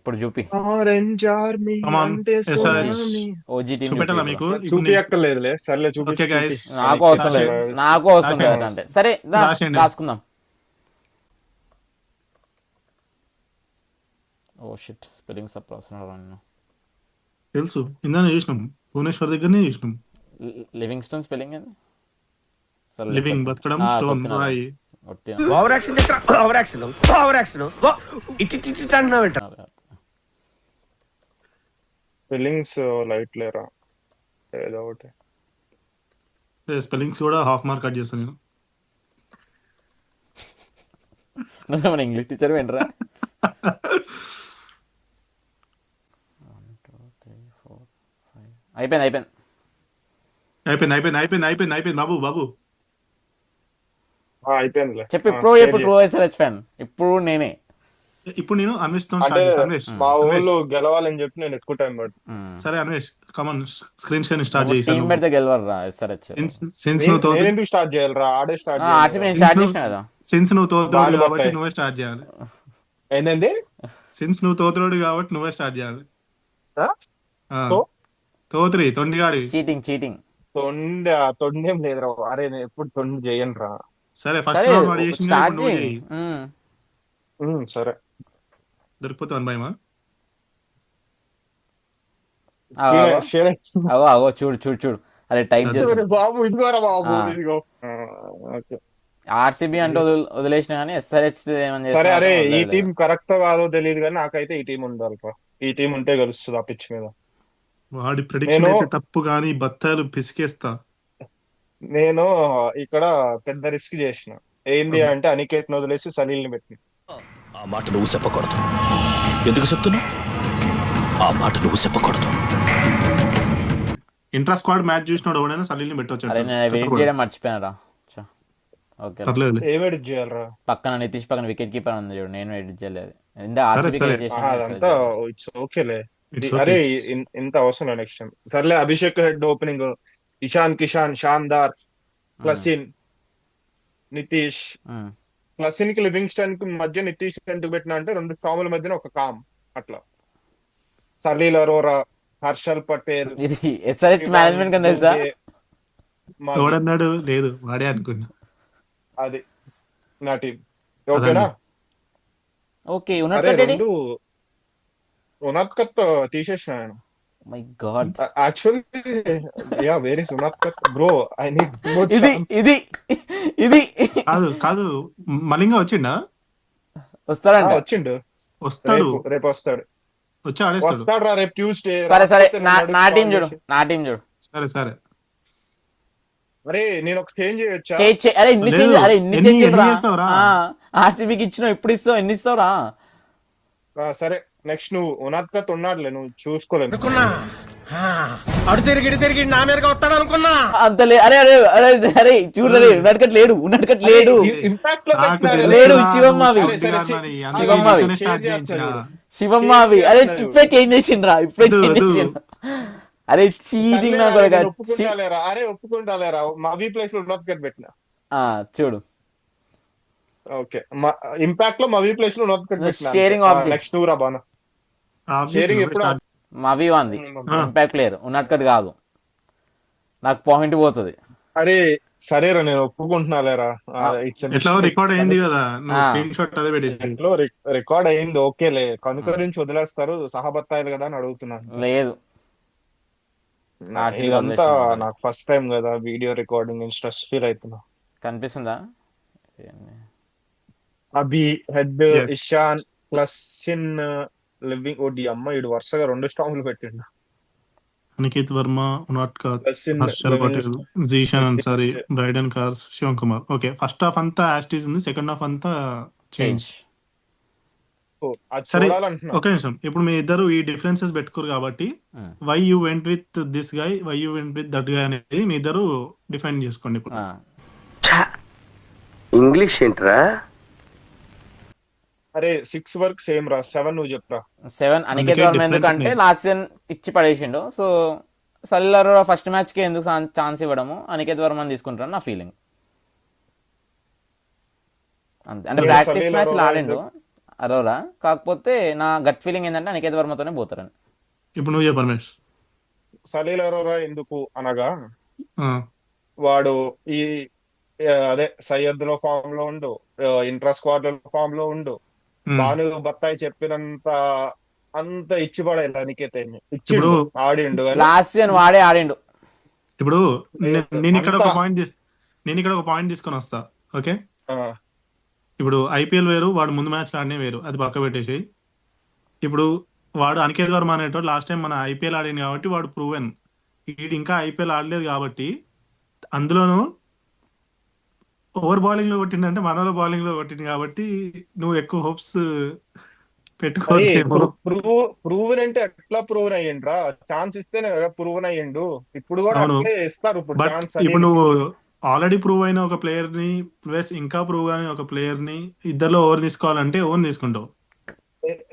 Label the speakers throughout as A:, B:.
A: ఇప్పుడు చూపి.
B: Orange army
C: కమాన్
B: అంటే
C: ఎస్ఆర్హెచ్
B: సునామీ.
A: ఓజీ టీం చూపి
C: చూపెట్టాలా
A: ఇప్పుడు.
C: మీకు ఇప్పుడు
B: చూపి అక్కర్లేదులే, సర్లే
C: ఓకే
B: చూపించి చూపి.
C: గైస్
A: నాకు అవసరం లేదు, నాకు అవసరం లేదు
C: రాసేయండి.
A: అంటే. సరే దా,
C: రాసేయండి.
A: రాసుకుందాం. ఓ షిట్, స్పెల్లింగ్ సప్ రాస్తున్నాను.
C: తెలుసు, ఇందాక చూసినాం, భువనేశ్వర్ దగ్గరనే చూసినాం.
A: లివింగ్స్టన్ స్పెల్లింగ్ ఏంది?
C: లివింగ్ బతకడం, స్టోన్ రాయి.
D: Over action over action over action it అంటున్నావు.
B: స్పెల్లింగ్స్ లైట్ లేరా ఏదో ఒకటి.
C: స్పెల్లింగ్స్ కూడా హాఫ్ మార్క్ కట్ చేస్తాను నేను.
A: మన ఇంగ్లీష్ టీచర్ ఏంట్రా? 1 2 3 4 5 అయిపోయింది అయిపోయింది
C: అయిపోయింది అయిపోయింది అయిపోయింది అయిపోయింది అయిపోయింది బాబు బాబు
B: అయిపోయిందిలే.
A: చెప్పు. ఇప్పుడు ఎప్పుడు ట్రూ ఎస్ఆర్హెచ్ ఫ్యాన్ ఇప్పుడు నేనే.
C: ఇప్పుడు నేను అన్వేష్ తో
B: అంటే
C: స్టార్ట్ చేస్తాను. అన్వేష్
B: మా ఊళ్ళో గెలవాలని చెప్పి నేను ఎక్కువ టైం పడుతుంది.
C: సరే Anvesh come on screen share start
A: team
C: చేశాను.
A: పెడితే గెలవరా ఎస్ఆర్హెచ్?
C: సిన్స్ నువ్వు తోత
B: నేను ఎందుకు స్టార్ట్ చేయాలరా? ఆడే స్టార్ట్
A: ఆర్సీబీ నేను స్టార్ట్ చేసిన కదా.
C: సిన్స్ నువ్వు తోతరోడు
B: వాడు
C: కాబట్టి
B: బట్టాయి.
C: నువ్వే స్టార్ట్ చేయాలి.
B: ఏంటండి?
C: సిన్స్ నువ్వు తోతరోడు కాబట్టి నువ్వే స్టార్ట్ చేయాలి.
B: ఆ?
C: ఆ.
B: తో?
C: తోత్రి తొండిగాడి.
A: Cheating cheating.
B: తొండేం లేదురా. అరే నేను ఎప్పుడు తొండి చేయను రా.
C: సరే ఫస్ట్
A: సరే
C: రౌండ్ వాడు చేసింది
A: స్టార్ట్
C: నువ్వు
A: చేయి.
C: చేయి.
B: సరే
C: దొరికిపోతే వన్ భయమా?
A: అవో అవో చూడు చూడు చూడు. అరే టైప్ చేసు.
B: బాబు ఇదిగోరా బాబు
A: ఆ.
B: ఇదిగో. ఓకే.
A: ఆర్సీబీ అంటే వదిలేసిన కానీ ఎస్ఆర్హెచ్ ఏమని
B: సరే అరే ఈ
A: చేస్తా
B: టీం కరెక్ట్ కాదో తెలియదు కానీ నాకైతే ఈ టీం ఉండాలి. ఈ టీం ఉంటే గెలుస్తుంది ఆ పిచ్ మీద.
C: వాడి ప్రిడిక్షన్
B: నేను-
C: అయితే తప్పు కానీ బత్తాలు పిసికేస్తా.
B: నేను ఇక్కడ పెద్ద రిస్క్ చేసిన. ఏంది అంటే అనికేత్ వదిలేసి సలీల్ ని పెట్టిన.
D: ఆ మాట నువ్వు చెప్పకూడదు. ఎందుకు చెప్తున్నా? ఆ మాట నువ్వు చెప్పకూడదు.
C: ఇంట్రా స్క్వాడ్ మ్యాచ్ చూసినాడు ఎవడైనా సలీల్ని పెట్టవచ్చు.
A: అరే నేను వెయిట్ చేయడం మర్చిపోయానరా. ఓకే
C: పర్లేదు.
B: ఏం ఎడిట్ చేయాలరా?
A: పక్కన నితీష్ పక్కన వికెట్ కీపర్ ఉంది చూడు, నేను ఎడిట్ చేయలేదు. ఇందా
C: సరే,
A: ఆర్సీబీ
C: సరే.
B: అదంతా ఇట్స్ ఓకేలే.
C: It's
B: అరే
C: okay.
B: ఇంత అవసరం లేదు నెక్స్ట్ టైం. సర్లే అభిషేక్ హెడ్ ఓపెనింగ్, ఇషాన్ కిషాన్, షాన్దార్, ప్లసిన్, నితీష్. ప్లసిన్ కి లివింగ్స్టన్ కి మధ్య నితీష్ ఎందుకు పెట్టినా అంటే రెండు స్టాముల మధ్యన ఒక కామ్ అట్లా. సలీల్ అరోరా, హర్షల్ పటేల్.
A: ఇది ఎస్ఆర్హెచ్ మేనేజ్మెంట్ కింద తెలుసా?
B: మాది.
C: ఎవడన్నాడు? లేదు వాడే అనుకున్నా.
B: అది నా టీం. ఓకేనా?
A: ఓకే
B: అరే
A: ఉన్నట్టు
B: రెండు ఉనాత్కత్ తీసేసిన నేను.
A: My god.
B: Actually ya very Unadkat bro. I need
A: ఇది ఇది ఇది
C: కాదు కాదు మలింగా వచ్చిండా?
A: వస్తాడంట.
B: వచ్చిండు.
C: వస్తాడు,
B: రేపు వస్తాడు.
C: వచ్చి ఆడేస్తాడు.
B: వస్తాడు రా రేపు ట్యూస్డే.
A: సరే సరే నా టీం చూడు, నా టీం చూడు.
C: సరే సరే.
B: అరే నేను ఒక చేంజ్ చేయొచ్చా?
A: అరే ఇన్ని
C: లేదు.
A: చేంజ్, అరే ఇన్ని
C: ఎన్ని
A: చేంజ్
C: చేస్తావురా?
A: ఆర్సీబీకి ఇచ్చినావు, ఇప్పుడు ఇస్తావు, ఎన్ని ఇస్తావురా?
B: సరే నెక్స్ట్ నువ్వు ఉనాత్కత్ ఉన్నాడులే, నువ్వు చూసుకోలేదు.
D: అనుకున్నా అడు తిరిగి తిరిగి నా మీదగా వస్తాడు అనుకున్నా.
A: అంతలే. అరే అరే అరే అరే చూడలే, ఉన్నట్టుకట్ లేడు, ఉన్నట్టుకట్ లేడు.
B: ఇంపాక్ట్ లో
C: నాకు
B: పెట్టినారు.
C: తెలుసు
A: లేడు,
C: నా
A: శివమ్మావి.
C: కొద్దిగా
B: సరే,
C: మరి
B: సరే,
C: అంతా
A: శివమ్మావి.
C: ఈయనతోనే స్టార్ట్
B: షేర్
C: చేయించిన.
B: చేస్తాడు.
A: శివమ్మావి. అరే ఇప్పుడే చేంజ్ చేసిండ్రా, ఇప్పుడే
C: వద్దు,
A: చేంజ్
C: వద్దు.
A: చేసిండ్రా. అరే చీటింగ్ నా
B: సర్లే,
A: కొడుకా.
B: నేను ఒప్పుకుంటాలేరా? అరే ఒప్పుకుంటాలేరా? మవీ ప్లేస్ లో ఉనాత్కత్ పెట్టిన.
A: చూడు
B: ఓకే ఇంపాక్ట్ లో మవీ ప్లేస్ లో ఉనాత్కత్ పెట్టిన.
A: Sharing object.
B: నెక్స్ట్ నువ్వు రా బాను. షేరింగ్ ఎప్పుడు?
A: మవీ ఉంది, ఇంపాక్ట్ ప్లేయర్, ఉన్నట్టుకట్ కాదు. నాకు పాయింట్ పోతుంది.
B: అరే సరేరా నేను ఒప్పుకుంటున్నాలేరా.
C: ఎట్లా రికార్డ్ అయింది కదా, నువ్వు స్క్రీన్ షాట్ అదే పెట్టి.
B: ఇంట్లో రికార్డ్ అయింది ఓకేలే. కనుక నుంచి వదిలేస్తారు సహబత్తాయిలు కదా అని అడుగుతున్నాను.
A: లేదు RCB
B: ఇదంతా
A: వదిలేస్తున్నారు.
B: నాకు ఫస్ట్ టైం కదా వీడియో రికార్డింగ్. నేను స్ట్రెస్ ఫీల్ అవుతున్నా.
A: కనిపిస్తుందా?
B: Abhi Head,
C: Yes.
B: Ishan Klaasen లివింగ్. ఓడి అమ్మ ఇడు వరుసగా రెండు స్టాంపులు పెట్టిండు.
C: Aniket Varma, Unadkat,
B: Klaasen
C: Harshal Patel, Zeeshan Ansari, Brydon Carse, Shivam Kumar. Okay first half అంతా యాస్టీస్ ఉంది, సెకండ్ హాఫ్ అంతా చేంజ్.
B: అది
C: సరే
B: చూడాలంటున్నా.
C: ఒక నిమిషం. ఇప్పుడు మీ ఇద్దరు ఈ డిఫరెన్సెస్ పెట్టుకోరు కాబట్టి why you went with this guy, why you went with that guy అనేది మీ ఇద్దరు డిఫైన్ చేసుకోండి. ఇప్పుడు
D: ఇంగ్లీష్ ఏంట్రా?
B: అరే 6 వరకు సేమ్ రా, 7 నువ్వు చెప్పరా.
A: 7 అనికేత్
C: అందుకే
A: వర్మ ఎందుకంటే
C: different
A: లాస్ట్ సీజన్ ఇచ్చి పడేసిండు. సో సల్లర్ ఫస్ట్ మ్యాచ్ కి ఎందుకు ఛాన్స్ ఇవ్వడము, అనికేత్ వర్మని తీసుకుంటాను నా ఫీలింగ్ అంతే. అంటే
B: నేను
A: ప్రాక్టీస్
B: సలీల్
A: మ్యాచ్
B: అరోరా
A: ఆడిండు, అరోరా. కాకపోతే నా గట్ ఫీలింగ్ ఏంటంటే అనికేత్ వర్మతోనే పోతారని.
C: ఇప్పుడు నువ్వు చెప్పు రమేష్.
B: సలీల్ అరోరా ఎందుకు అనగా
C: ఆ,
B: వాడు ఈ అదే సయ్యద్ లో ఫామ్ లో ఉండు, ఇంట్రా స్క్వాడ్ లో ఫామ్ లో ఉండు.
C: ఉమ్.
B: భాను బత్తాయి చెప్పినంత అంత ఇచ్చి పడేయాలి అనికేత్
C: ఇప్పుడు
B: ఇచ్చిండు, ఆడిండు కానీ
A: లాస్ట్ సీజన్ వాడే ఆడిండు.
C: ఇప్పుడు
B: లేదు
C: నేను ఇక్కడ
B: అంత.
C: ఒక పాయింట్ నేను ఇక్కడ ఒక పాయింట్ తీసుకొని వస్తా. ఓకే,
B: ఆ,
C: ఇప్పుడు ఐపీఎల్ వేరు, వాడు ముందు మ్యాచ్ ఆడినే వేరు, అది పక్క పెట్టేసి ఇప్పుడు వాడు అనికేత్ వర్మ అనేటోడు లాస్ట్ టైం మన ఐపీఎల్ ఆడింది కాబట్టి వాడు ప్రూవెన్. వీడు ఇంకా ఐపీఎల్ ఆడలేదు కాబట్టి, అందులోనూ ఓవర్ బౌలింగ్ లో కొట్టిండంటే మనలో బౌలింగ్ లో కొట్టింది కాబట్టి నువ్వు ఎక్కువ హోప్స్
B: అరే
C: పెట్టుకోవద్దేమో.
B: ప్రూవెన్ అంటే ఎట్లా ప్రూవెన్ అయ్యిండ్రా? ఛాన్స్ ఇస్తేనే కదా ప్రూవెన్ అయ్యిండు. ఇప్పుడు కూడా
C: అవును,
B: అట్లే ఇస్తారు ఇప్పుడు
C: బట్
B: ఛాన్స్
C: ఇప్పుడు
B: అనేది.
C: నువ్వు ఆల్రెడీ ప్రూవ్ అయిన ఒక ప్లేయర్ ని ప్లస్ ఇంకా ప్రూవ్ అయిన ఒక ప్లేయర్ ని ఇద్దరిలో ఓవర్ తీసుకోవాలంటే ఓవర్ తీసుకుంటావు.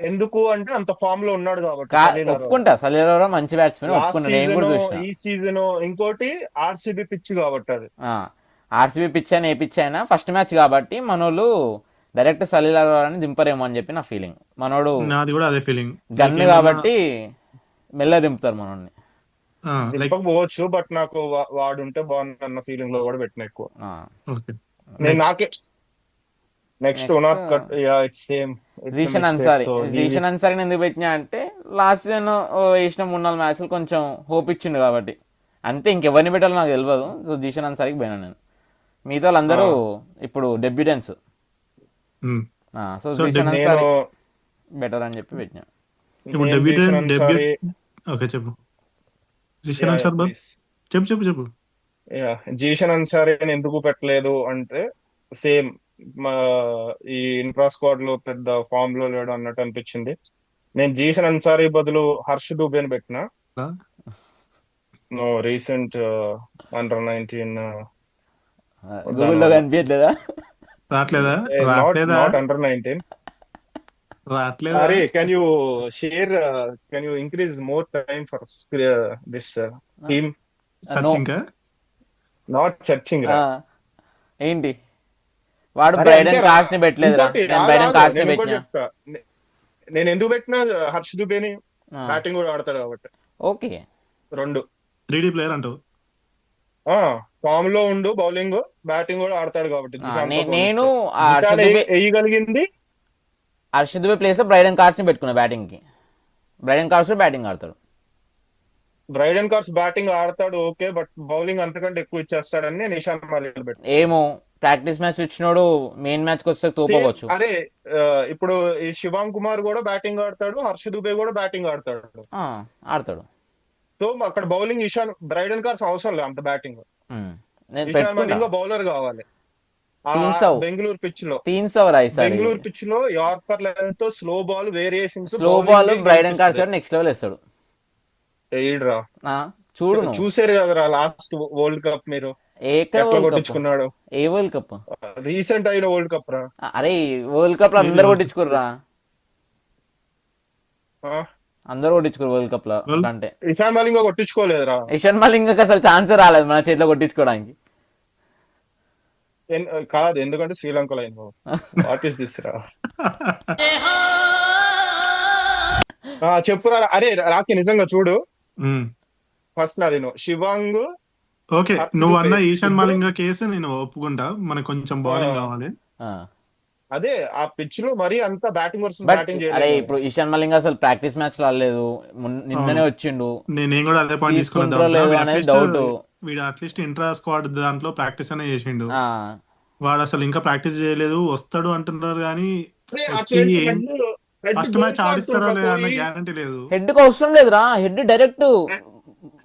B: ఎందుకు అంటే అంత ఫామ్ లో ఉన్నాడు కాబట్టి సలీల్ అరోరా.
A: ఒప్పుకుంటా, సలీల్ అరోరా మంచి బ్యాట్స్మెన్,
B: లాస్ట్
A: ఒప్పుకుంటా, నేను
B: సీజన్
A: కూడా చూసిన.
B: ఈ సీజన్ ఇంకోటి ఆర్సీబీ పిచ్ కాబట్టి అది.
A: ఆర్సీబీ పిచ్ అయినా ఏ పిచ్ అయినా ఫస్ట్ మ్యాచ్ కాబట్టి మనోళ్ళు డైరెక్ట్ సలీల్ అరోరాని దింపరేమో అని చెప్పి నా ఫీలింగ్. మనోడు
C: నాది కూడా అదే ఫీలింగ్.
A: గన్ను కాబట్టి మెల్ల దింపుతారు మనోడిని.
C: లైక్
B: దింపకపోవచ్చు, బట్ నాకు వాడు ఉంటే బాగుంది అన్న ఫీలింగ్ లో కూడా పెట్టిన ఎక్కువ.
C: ఓకే,
B: నేను నాకే next
A: Next,
B: not cut it's same
A: Zeeshan Ansari. Zeeshan అన్సారీని ఎందుకు పెట్టినా అంటే లాస్ట్ సీజన్ వేసిన 3-4 మ్యాచ్లు కొంచెం హోప్ ఇచ్చిండు కాబట్టి అంతే, ఇంకెవరిని పెట్టాలో నాకు తెలియదు. సో జీషన్ అన్సారీకి పోయినా నేను. మిగతా వాళ్ళందరూ ఇప్పుడు డెబ్యూటెన్స్. సో జీషన్
B: నేను
A: అన్సారీ బెటర్ అని చెప్పి పెట్టినా.
C: ఇప్పుడు
B: నేను జీషన్
C: డెబ్యూట్
B: అన్సారీ
C: ఓకే చెప్పు జిషన్ అన్సార్ బాబ్, చెప్పు చెప్పు చెప్పు.
B: జీషన్ అన్సారీని ఎందుకు పెట్టలేదు అంటే సేమ్ ఈ ఇంట్రా స్క్వాడ్ లో పెద్ద ఫామ్ లో లేడు అన్నట్టు అనిపించింది. నేను జీషన్ అన్సారీ బదులు హర్ష్ దూబేని పెట్టిన. నో రీసెంట్ అండర్-19
A: గూగుల్లో కనిపించట్లేదా?
C: రావట్లేదా
B: నాట్
C: రావట్లేదా
B: నాట్ అండర్-19.
C: రావట్లేదా
B: అరే can you share, can you increase more time for this team?
C: Searching
B: not searching రా.
A: ఏంటి వాడు
B: అరే
A: బ్రైడన్
B: అంటే
A: కాస్ట్ ని పెట్టలేదురా,
B: ఇంకోటి
A: నేను బ్రైడన్ కాస్ట్ ని
B: నేను ఇంకోటి
A: పెట్టినా.
B: చెప్తా. నేను ఎందుకు పెట్టినా హర్ష్ దుబేని బ్యాటింగ్ కూడా ఆడతాడు కాబట్టి.
A: ఓకే,
B: రెండు
C: 3D ప్లేయర్ అంటావు.
B: ఫామ్ లో ఉండు, బౌలింగ్ బ్యాటింగ్ కూడా ఆడతాడు కాబట్టి.
A: నేను
B: వేయగలిగింది.
A: హర్షద్ దుబే ప్లేస్ లో బ్రైడన్ కాస్ట్ ని పెట్టుకున్నా బ్యాటింగ్ కి. బ్రైడన్ కాస్ట్ బ్యాటింగ్ ఆడతాడు.
B: బ్రైడన్ కార్స్ బ్యాటింగ్ ఆడతాడు ఓకే, బట్ బౌలింగ్ అంతకంటే ఎక్కువ ఇచ్చేస్తాడని నేను ఇషాన్ మాలిక్ పెట్టాను.
A: ఏమో ప్రాక్టీస్ మ్యాచ్ ఇచ్చినోడు మెయిన్ మ్యాచ్ కి వస్తే తోపవచ్చు.
B: అదే ఇప్పుడు ఈ శివాంగ్ కుమార్ కూడా బ్యాటింగ్ ఆడతాడు, హర్ష దుబే కూడా బ్యాటింగ్ ఆడతాడు.
A: ఆడతాడు.
B: సో అక్కడ బౌలింగ్ బ్రైడన్ కార్స్ అవసరం లేదు అంత బ్యాటింగ్.
A: నేను
B: ఇషాన్ మాలిక్ బౌలర్ కావాలి. బెంగళూరు పిచ్ లో బెంగళూరు పిచ్ లో yorker length, slow ball variations,
A: slow ball Brydon cars next level వేస్తాడు.
B: ఎయిడ్రా
A: చూడు,
B: చూసారు కదరా లాస్ట్ వరల్డ్ కప్ మీరు
A: ఎక్కడ
B: ఎట్లా కొట్టించుకున్నాడు.
A: ఏ వరల్డ్ కప్?
B: రీసెంట్ అయిన వరల్డ్ కప్ రా.
A: అరే వరల్డ్ కప్ లో అందరు కొట్టించుకోర్రా, అందరు కొట్టించుకోరు వరల్డ్ కప్ లో. అంటే
B: ఇషాన్ మాలిక్ కొట్టించుకోలేదురా.
A: ఇషాన్ మాలిక్ అసలు ఛాన్స్ రాలేదు మన చేతిలో కొట్టించుకోవడానికి.
B: కాదు, ఎందుకంటే శ్రీలంకలో అయిన వాట్ ఈస్ దిస్ రా. చెప్పురా. అరే రాకి నిజంగా చూడు, ఫస్ట్ నాది శివాంగ్.
C: ఓకే, నువ్వు అన్న ఈశాన్ మాలింగ కేసు నేను ఒప్పుకుంటా, మనకు కొంచెం బౌలింగ్ కావాలి.
B: అదే ఆ పిచ్ లో మరి అంత బ్యాటింగ్ వర్సెస్ బ్యాటింగ్
A: అరే ఇప్పుడు ఇషాన్ మలింగ అసలు ప్రాక్టీస్ మ్యాచ్ లో ఆడలేదు, నిన్ననే వచ్చిండు.
C: నేను కూడా అదే పాయింట్
A: తీసుకున్నాను డౌట్.
C: వీడు అట్లీస్ట్ ఇంట్రా స్క్వాడ్ దాంట్లో ప్రాక్టీస్ అనే చేసిండు. వాడు అసలు ఇంకా ప్రాక్టీస్ చేయలేదు, వస్తాడు అంటున్నారు కానీ ఫస్ట్ మ్యాచ్ ఆడిస్తారో లేదా అన్న గ్యారంటీ లేదు.
A: హెడ్ కు అవసరం లేదురా, హెడ్ డైరెక్ట్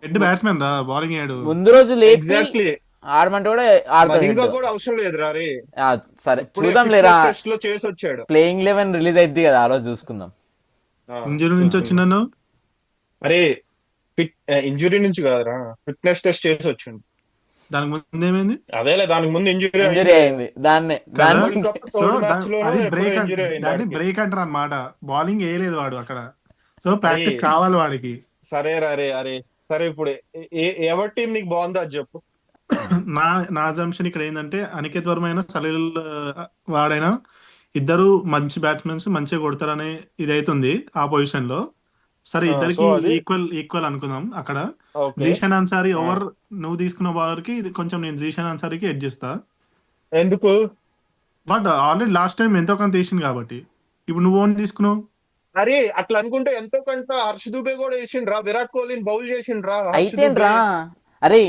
C: హెడ్ బ్యాట్స్మెన్ రా, బౌలింగ్ అయ్యాడు.
A: ముందు రోజు లేపి ఆడమంటే కూడా ఆడతాడు.
B: కూడా అవసరం లేదురా.
A: సరే చూద్దాం లేరా,
B: చేసి వచ్చాడు.
A: ప్లేయింగ్ 11 రిలీజ్ అయింది కదా, ఆ రోజు చూసుకుందాం.
C: ఇంజరీ నుంచి వచ్చిందను.
B: అరే ఇంజురీ నుంచి కాదురా, ఫిట్నెస్ టెస్ట్ చేసి వచ్చిండు.
C: దానికి ముందు ఏమైంది?
B: అదేలే, దానికి ముందు ఇంజురీ
A: అయింది. దాన్ని
C: బ్రేక్ అంటారు అన్నమాట. బౌలింగ్ వేయలేదు వాడు అక్కడ, సో ప్రాక్టీస్ కావాలి వాడికి.
B: సరే అరే సరే, ఇప్పుడు ఎవరి టీం నీకు బాగుందో అది చెప్పు.
C: నా అజంప్షన్ ఇక్కడ ఏంటంటే అనికేత్ వర్మ అయినా, సలీల్ వాడైనా ఇద్దరు మంచి బ్యాట్స్మెన్స్ మంచిగా కొడతారనే ఇది అవుతుంది ఆ పొజిషన్ లో. సరే
B: సో
C: ఇద్దరికి
B: అది
C: ఈక్వల్ అనుకుందాం అక్కడ.
B: ఓకే.
C: జీషన్ అన్సారీ ఓవర్ నువ్వు తీసుకున్న బౌలర్ కి కొంచెం నేను జీషన్ అన్సారీకి ఎడ్జ్ ఇస్తా.
B: ఎందుకు?
C: బట్ ఆల్రెడీ లాస్ట్ టైం ఎంతో కొంత తీసింది కాబట్టి ఇప్పుడు నువ్వు ఓన్ తీసుకున్నావు.
B: అరే అట్లా అనుకుంటే ఎంతో కొంత హర్ష దూబే కూడా వేసిండ్రా, విరాట్ కోహ్లీని బౌల్ చేసిండ్రా. హర్ష
A: అయితేంట్రా
B: దూబే
A: అరే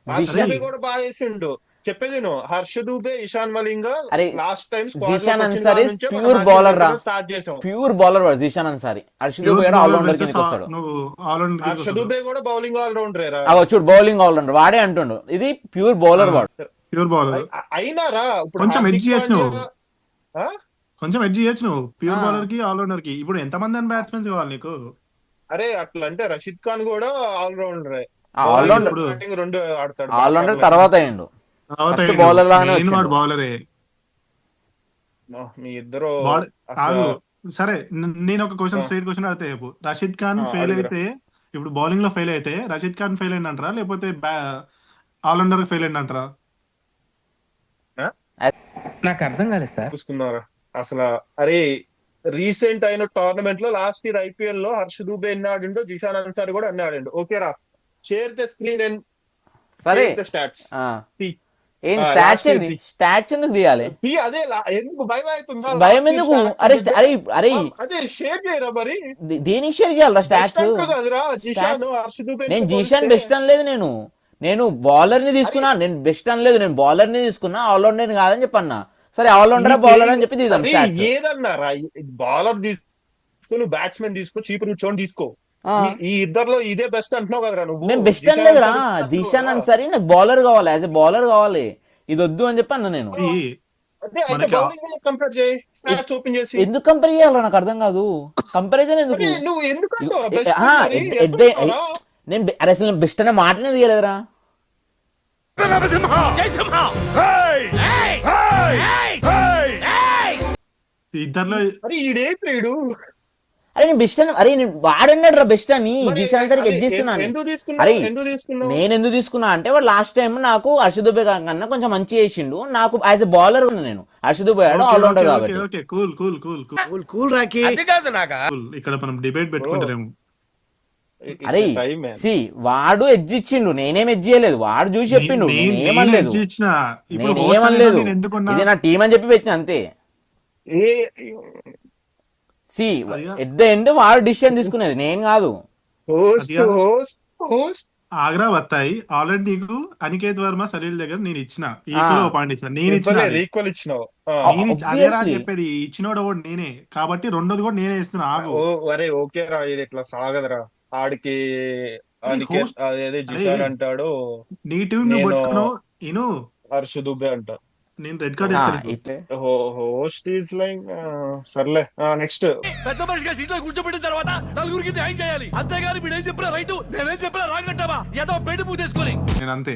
B: హర్ష
A: జిషాన్
B: దూబే కూడా బాగా వేసిండు. చెప్పేది నువ్వు, హర్ష దూబే, ఇషాన్ మలింగ
A: అరే
B: last time
A: Zeeshan Ansari pure bowler రా,
B: స్టార్ట్ చేసాం.
A: ప్యూర్ బౌలర్ వాడు జిషాన్ అన్సారీ. హర్షదీప్ కూడా ఆల్రౌండర్ కిందకి వస్తాడు.
C: నువ్వు ఆల్రౌండర్
B: హర్ష దూబే కూడా బౌలింగ్ ఆల్రౌండర్ రా.
A: అవ చూడు బౌలింగ్ ఆల్రౌండర్ వాడే అంటుండు, ఇది ప్యూర్ బౌలర్ వాడు.
C: Pure bowler.
B: అయినారా ఇప్పుడు
C: కొంచెం
B: హార్దిక్
C: edge చేయొచ్చు నువ్వు.
B: పాండ్యా, ఆ?
C: కొంచెం ఎడ్జ్ చేయొచ్చు నువ్వు ప్యూర్ బౌలర్ కి ఆల్రౌండర్ కి. ఇప్పుడు ఎంత మంది బ్యాట్స్మెన్స్ కావాలి నీకు?
B: అరే అట్లా అంటే రషీద్ ఖాన్ కూడా ఆల్రౌండర్,
A: ఆల్రౌండర్
B: బ్యాటింగ్ రెండు ఆడతాడు.
A: ఆల్రౌండర్ తర్వాత అయ్యిండు.
C: తర్వాత
A: First bowler లాగానే
C: మెయిన్ వాడు
A: వచ్చిండు.
C: బౌలరే.
B: మీ ఇద్దరు
C: కాదు.
B: అసలు
C: సరే నేను ఒక క్వశ్చన్ స్ట్రైట్ క్వశ్చన్ అడిగితే చెప్పు. రషీద్ ఖాన్ ఫెయిల్
B: అడుగురా.
C: అయితే ఇప్పుడు బౌలింగ్ లో ఫెయిల్ అయితే రషీద్ ఖాన్ ఫెయిల్ అయిందంటారా లేకపోతే ఆల్రౌండర్ ఫెయిల్ అయిందంటారా?
E: నాకు అర్థం కాలేదు సార్.
B: చూసుకున్నారా అసలు? అరే రీసెంట్ అయిన టోర్నమెంట్ లో లాస్ట్ ఇయర్ ఐపీఎల్ లో హర్ష దూబే ఎన్ని ఆడిండో జిషాన్ అన్సారీ కూడా అన్ని ఆడిండు. ఓకేరా, షేర్ ద స్క్రీన్ అండ్
A: సరే
B: స్టాట్స్.
A: ఆ. ఏం స్టాట్స్
B: last
A: ఏంది?
B: year
A: స్టాట్స్ ఎందుకు తీయాలి?
B: అదే ఎందుకు భయం అవుతుందా?
A: భయం ఎందుకు? అరే అరే అరే
B: అదే షేర్ చేయరా మరి.
A: దేనికి షేర్ చేయాలరా స్టాట్స్?
B: కదరా జిషాన్ హర్ష దూబే.
A: నేను జీషాన్ బెస్ట్ అనలేదు, నేను బౌలర్ ని తీసుకున్నా. నేను బెస్ట్ అనలేదు, నేను బౌలర్ ని తీసుకున్నా, ఆల్రౌండర్ కాదని చెప్పన్నా. సరే ఆల్రౌండర్ బౌలర్ అని చెప్పి తీద్దాం స్టాట్స్.
B: ఏదన్నారా? బౌలర్ తీసుకుని బ్యాట్స్మెన్ తీసుకో, చీప్ కూర్చొని తీసుకో. ఈ ఇద్దరులో ఇదే బెస్ట్ అంటున్నావు కదరా నువ్వు.
A: నేను బెస్ట్ అనలేదురా, జీషాన్ అన్సారీ నాకు బౌలర్ కావాలి, యాజ్ ఎ బౌలర్ కావాలి, ఇది వద్దు అని చెప్పి అన్నా నేను.
B: కంపేర్ చేయి స్టాట్స్ ఓపెన్ చేసి.
A: ఎందుకు కంపేర్ చేయాలి నాకు అర్థం కాదు. కంపారిజన్ ఎందుకు?
B: నువ్వు ఎందుకు
A: అరే అసలు నేను బెస్ట్ అనే మాటనే తీయలేదురా.
C: ఇద్దర్లో
B: అరే ఈడేడు.
A: అరే నేను బెస్ట్ అని, అరే నేను వాడన్నాడు రా బెస్ట్ అని, జీషాన్ అన్సారీకి ఎడ్జ్ ఇస్తున్నాను.
B: ఎందుకు
A: అరే
B: తీసుకున్నావు?
A: నేను ఎందుకు తీసుకున్నా అంటే వాడు లాస్ట్ టైం నాకు హర్ష దూబే కన్నా కొంచెం మంచి చేసిండు. నాకు యాజ్ ఎ బౌలర్ ఉన్నా, నేను హర్ష దూబే ఆడు ఆల్రౌండర్ కాబట్టి.
C: ఇక్కడ మనం డిబేట్ పెట్టుకుంటారేమో.
A: అరే సి వాడు ఎడ్జ్ ఇచ్చిండు, నేనేం ఎడ్జ్ చేయలేదు, వాడు చూసి చెప్పిండు, నేనేమనలేదు, నేనేమనలేదు. ఇది నా టీం అని చెప్పి పెట్టిన అంతే. సి ఎట్ ద ఎండ్ వాడు డిసిషన్ తీసుకునేది, నేను కాదు.
C: ఆగ్రా వస్తాయి ఆల్రెడీ నీకు అనికేత్ వర్మ సలీల్ దగ్గర నేను ఇచ్చిన ఈక్వల్ పాయింట్ ఇచ్చిన, నేను
B: ఈక్వల్ ఇచ్చినావు.
C: అదేరా చెప్పేది, ఇచ్చినోడు కూడా నేనే కాబట్టి రెండోది కూడా నేనే ఇస్తున్నా. ఆగు.
B: అరే ఓకే రా, ఇది ఇట్లా సాగదరా. ఆడికి అదే జిషాన్ అంటాడు,
C: నీ టీం నువ్వు పట్టుకున్నావు, నేను
B: హర్ష దూబే అంట.
C: నేను రెడ్ కార్డ్ ఇస్తాను.
B: హోస్ట్ ఈస్ లైక్ సర్లే. నెక్స్ట్
F: పెద్ద మనిషిగా సీట్లో కూర్చోబెట్టిన తర్వాత నలుగురికి న్యాయం చేయాలి, అంతేగాని వీడేం చెప్పినా రైట్ నేనేం చెప్పినా రాంగ్ అంటావా? ఏదో బయట పూ తీసుకొని
C: నేను అంతే.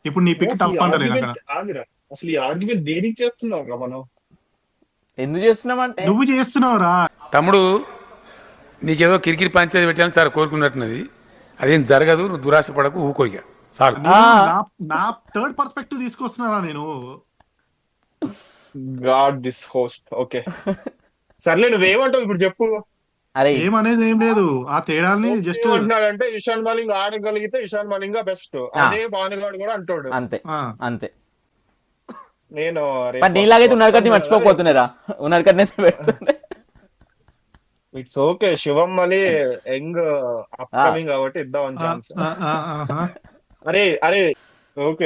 C: ఇప్పుడు నీ పిక్ తప్ప అంటలేను అక్కడ.
B: అసలు ఈ ఆర్గ్యుమెంట్ దేనికి చేస్తున్నావు రా మనం?
A: ఎందుకు చేస్తున్నామంటే
C: నువ్వు చేస్తున్నావురా
G: తమ్ముడు. నీకేదో కిరికిరి పంచాయతీ పెట్టాలని సార్ కోరుకున్నట్టున్నది, అదేం జరగదు, నువ్వు దురాశ పడకు, ఊకోగా సార్.
C: నా థర్డ్ పర్స్పెక్టివ్ తీసుకొస్తున్నారా నేను?
B: God this host. ఓకే సర్లే, నువ్వేమంటావు ఇప్పుడు చెప్పు.
A: అరే
C: ఏమనేది ఏం లేదు, ఆ తేడాన్ని జస్ట్
B: అంటున్నాడంటే ఇషాన్ మలింగ ఆడగలిగితే ఇషాన్ మలింగ బెస్ట్, అదే భానుగాడు కూడా అంటాడు.
A: అంతే అంతే.
B: నేను
A: నీలాగైతే ఉన్నాడు కట్టి మర్చిపోతున్నారా, ఉన్నాడు కట్టి పెడుతుండే.
B: ఇట్స్ ఓకే, శివం మళ్ళీ యంగ్ అప్కమింగ్ కాబట్టి ఇద్దామని ఛాన్స్. అరే ఓకే